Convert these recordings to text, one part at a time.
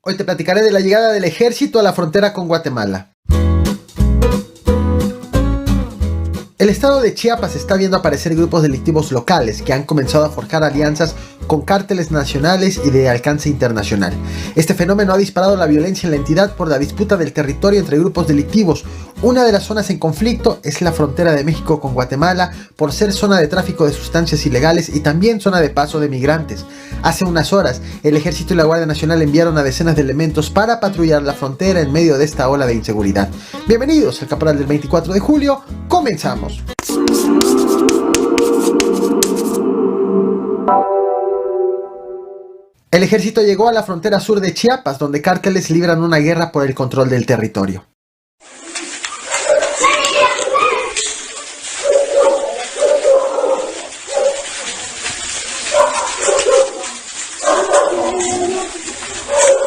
Hoy te platicaré de la llegada del ejército a la frontera con Guatemala. El estado de Chiapas está viendo aparecer grupos delictivos locales que han comenzado a forjar alianzas con cárteles nacionales y de alcance internacional. Este fenómeno ha disparado la violencia en la entidad por la disputa del territorio entre grupos delictivos. Una de las zonas en conflicto es la frontera de México con Guatemala, por ser zona de tráfico de sustancias ilegales y también zona de paso de migrantes. Hace unas horas, el Ejército y la Guardia Nacional enviaron a decenas de elementos para patrullar la frontera en medio de esta ola de inseguridad. Bienvenidos al Caporal del 24 de julio, comenzamos. El ejército llegó a la frontera sur de Chiapas, donde cárteles libran una guerra por el control del territorio.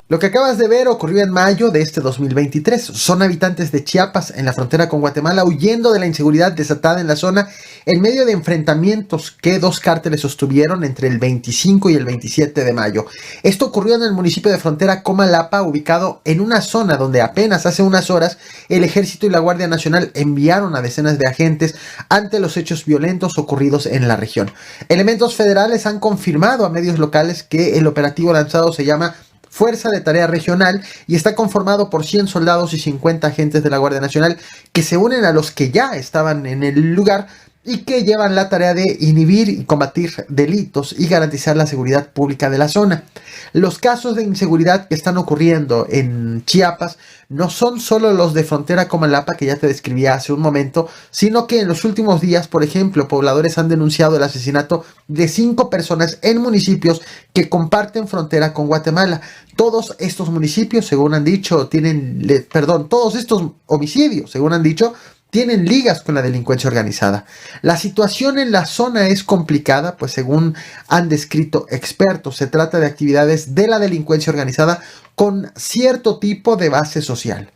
Lo que acabas de ver ocurrió en mayo de este 2023. Son habitantes de Chiapas en la frontera con Guatemala huyendo de la inseguridad desatada en la zona en medio de enfrentamientos que dos cárteles sostuvieron entre el 25 y el 27 de mayo. Esto ocurrió en el municipio de frontera Comalapa, ubicado en una zona donde apenas hace unas horas el Ejército y la Guardia Nacional enviaron a decenas de agentes ante los hechos violentos ocurridos en la región. Elementos federales han confirmado a medios locales que el operativo lanzado se llama Fuerza de Tarea Regional y está conformado por 100 soldados y 50 agentes de la Guardia Nacional que se unen a los que ya estaban en el lugar y que llevan la tarea de inhibir y combatir delitos y garantizar la seguridad pública de la zona. Los casos de inseguridad que están ocurriendo en Chiapas no son solo los de frontera Comalapa que ya te describí hace un momento, sino que en los últimos días, por ejemplo, pobladores han denunciado el asesinato de 5 personas en municipios que comparten frontera con Guatemala. Todos estos municipios, según han dicho, todos estos homicidios, según han dicho, tienen ligas con la delincuencia organizada. La situación en la zona es complicada, pues según han descrito expertos, se trata de actividades de la delincuencia organizada con cierto tipo de base social.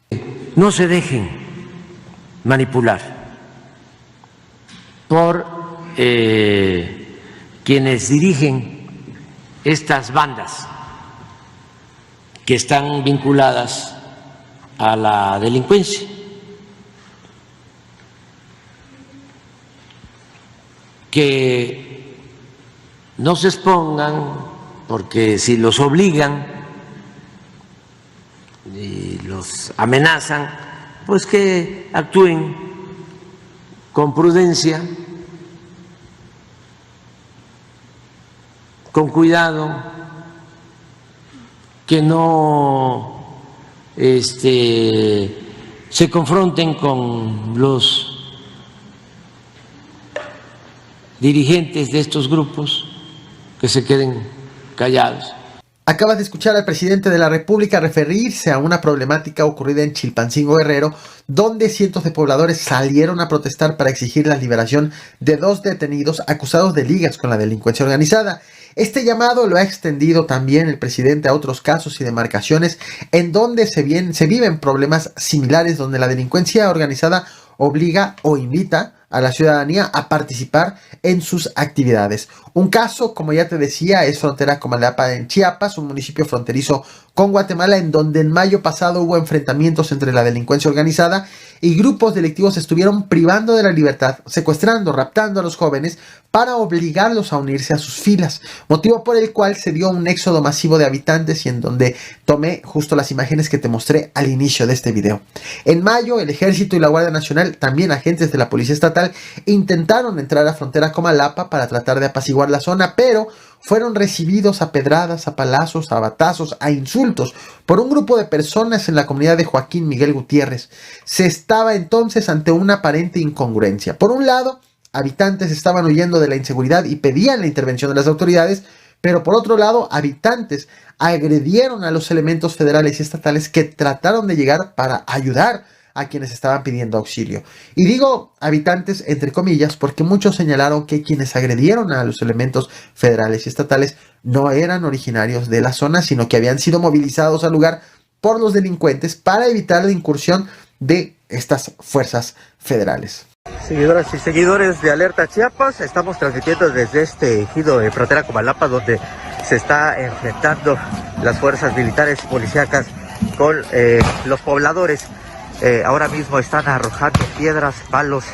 No se dejen manipular por quienes dirigen estas bandas que están vinculadas a la delincuencia. Que no se expongan, porque si los obligan y los amenazan, pues que actúen con prudencia, con cuidado, que no se confronten con los dirigentes de estos grupos, que se queden callados. Acabas de escuchar al presidente de la República referirse a una problemática ocurrida en Chilpancingo, Guerrero, donde cientos de pobladores salieron a protestar para exigir la liberación de 2 detenidos acusados de ligas con la delincuencia organizada. Este llamado lo ha extendido también el presidente a otros casos y demarcaciones en donde se viven problemas similares, donde la delincuencia organizada obliga o invita a la ciudadanía a participar en sus actividades. Un caso, como ya te decía, es frontera Comalapa en Chiapas, un municipio fronterizo con Guatemala, en donde en mayo pasado hubo enfrentamientos entre la delincuencia organizada y grupos delictivos estuvieron privando de la libertad, secuestrando, raptando a los jóvenes para obligarlos a unirse a sus filas, motivo por el cual se dio un éxodo masivo de habitantes y en donde tomé justo las imágenes que te mostré al inicio de este video. En mayo, el Ejército y la Guardia Nacional, también agentes de la Policía Estatal, intentaron entrar a frontera Comalapa para tratar de apaciguar la zona, pero fueron recibidos a pedradas, a palazos, a batazos, a insultos por un grupo de personas en la comunidad de Joaquín Miguel Gutiérrez. Se estaba entonces ante una aparente incongruencia. Por un lado, habitantes estaban huyendo de la inseguridad y pedían la intervención de las autoridades, pero por otro lado, habitantes agredieron a los elementos federales y estatales que trataron de llegar para ayudar a quienes estaban pidiendo auxilio. Y digo habitantes entre comillas porque muchos señalaron que quienes agredieron a los elementos federales y estatales no eran originarios de la zona, sino que habían sido movilizados al lugar por los delincuentes para evitar la incursión de estas fuerzas federales. Seguidoras y seguidores de Alerta Chiapas, estamos transmitiendo desde este ejido de frontera Comalapa, donde se está enfrentando las fuerzas militares y policíacas con los pobladores. Ahora mismo están arrojando piedras, palos.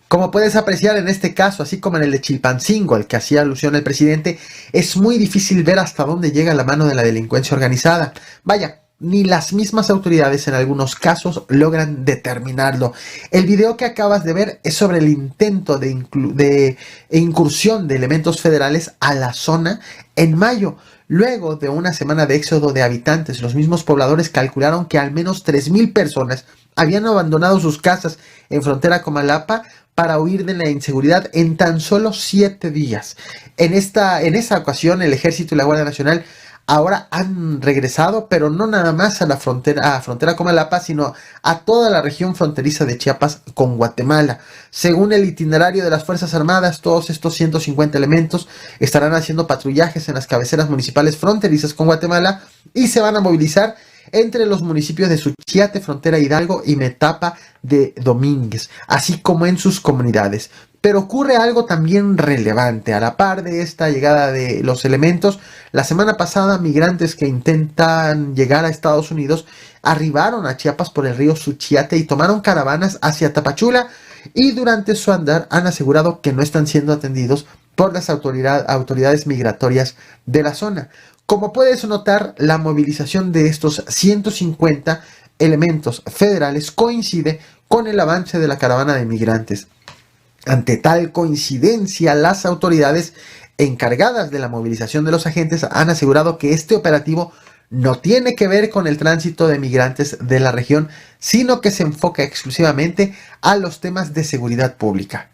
Como puedes apreciar en este caso, así como en el de Chilpancingo, al que hacía alusión el presidente, es muy difícil ver hasta dónde llega la mano de la delincuencia organizada. Vaya, ni las mismas autoridades en algunos casos logran determinarlo. El video que acabas de ver es sobre el intento de incursión de elementos federales a la zona en mayo. Luego de una semana de éxodo de habitantes, los mismos pobladores calcularon que al menos 3,000 personas habían abandonado sus casas en frontera Comalapa para huir de la inseguridad en tan solo 7 días. En esa ocasión, el Ejército y la Guardia Nacional ahora han regresado, pero no nada más a frontera Comalapa, sino a toda la región fronteriza de Chiapas con Guatemala. Según el itinerario de las Fuerzas Armadas, todos estos 150 elementos estarán haciendo patrullajes en las cabeceras municipales fronterizas con Guatemala y se van a movilizar entre los municipios de Suchiate, Frontera Hidalgo y Metapa de Domínguez, así como en sus comunidades. Pero ocurre algo también relevante. A la par de esta llegada de los elementos, la semana pasada migrantes que intentan llegar a Estados Unidos arribaron a Chiapas por el río Suchiate y tomaron caravanas hacia Tapachula, y durante su andar han asegurado que no están siendo atendidos por las autoridades migratorias de la zona. Como puedes notar, la movilización de estos 150 elementos federales coincide con el avance de la caravana de migrantes. Ante tal coincidencia, las autoridades encargadas de la movilización de los agentes han asegurado que este operativo no tiene que ver con el tránsito de migrantes de la región, sino que se enfoca exclusivamente a los temas de seguridad pública.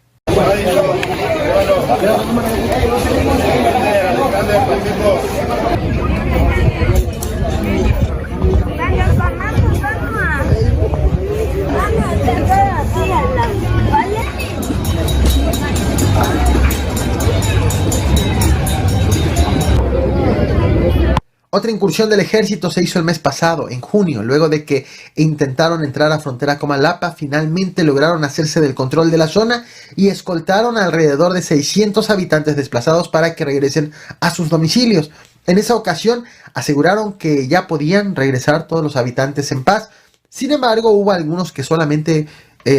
Otra incursión del ejército se hizo el mes pasado, en junio, luego de que intentaron entrar a frontera Comalapa. Finalmente lograron hacerse del control de la zona y escoltaron a alrededor de 600 habitantes desplazados para que regresen a sus domicilios. En esa ocasión aseguraron que ya podían regresar todos los habitantes en paz. Sin embargo, hubo algunos que solamente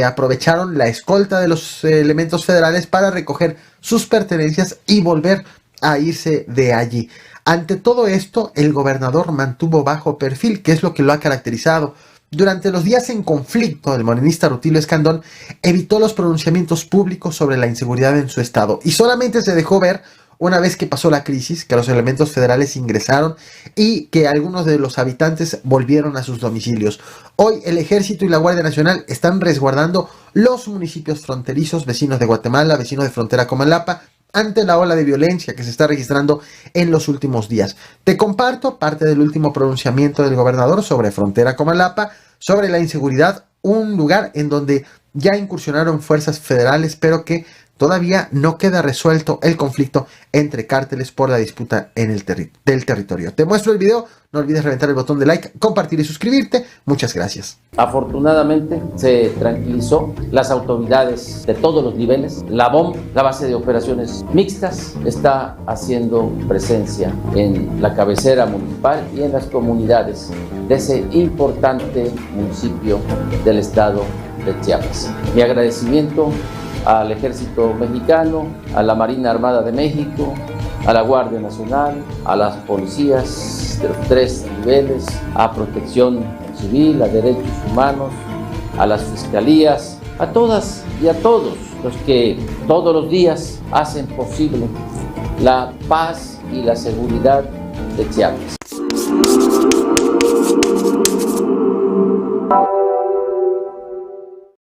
aprovecharon la escolta de los elementos federales para recoger sus pertenencias y volver a irse de allí. Ante todo esto, el gobernador mantuvo bajo perfil, que es lo que lo ha caracterizado. Durante los días en conflicto, el morenista Rutilio Escandón evitó los pronunciamientos públicos sobre la inseguridad en su estado y solamente se dejó ver una vez que pasó la crisis, que los elementos federales ingresaron y que algunos de los habitantes volvieron a sus domicilios. Hoy el Ejército y la Guardia Nacional están resguardando los municipios fronterizos vecinos de Guatemala, vecinos de frontera Comalapa, ante la ola de violencia que se está registrando en los últimos días. Te comparto parte del último pronunciamiento del gobernador sobre frontera Comalapa, sobre la inseguridad, un lugar en donde ya incursionaron fuerzas federales, pero que todavía no queda resuelto el conflicto entre cárteles por la disputa en del territorio. Te muestro el video, no olvides reventar el botón de like, compartir y suscribirte. Muchas gracias. Afortunadamente se tranquilizó las autoridades de todos los niveles. La BOM, la base de operaciones mixtas, está haciendo presencia en la cabecera municipal y en las comunidades de ese importante municipio del estado de Chiapas. Mi agradecimiento al Ejército Mexicano, a la Marina Armada de México, a la Guardia Nacional, a las policías de los 3 niveles, a Protección Civil, a Derechos Humanos, a las fiscalías, a todas y a todos los que todos los días hacen posible la paz y la seguridad de Chiapas.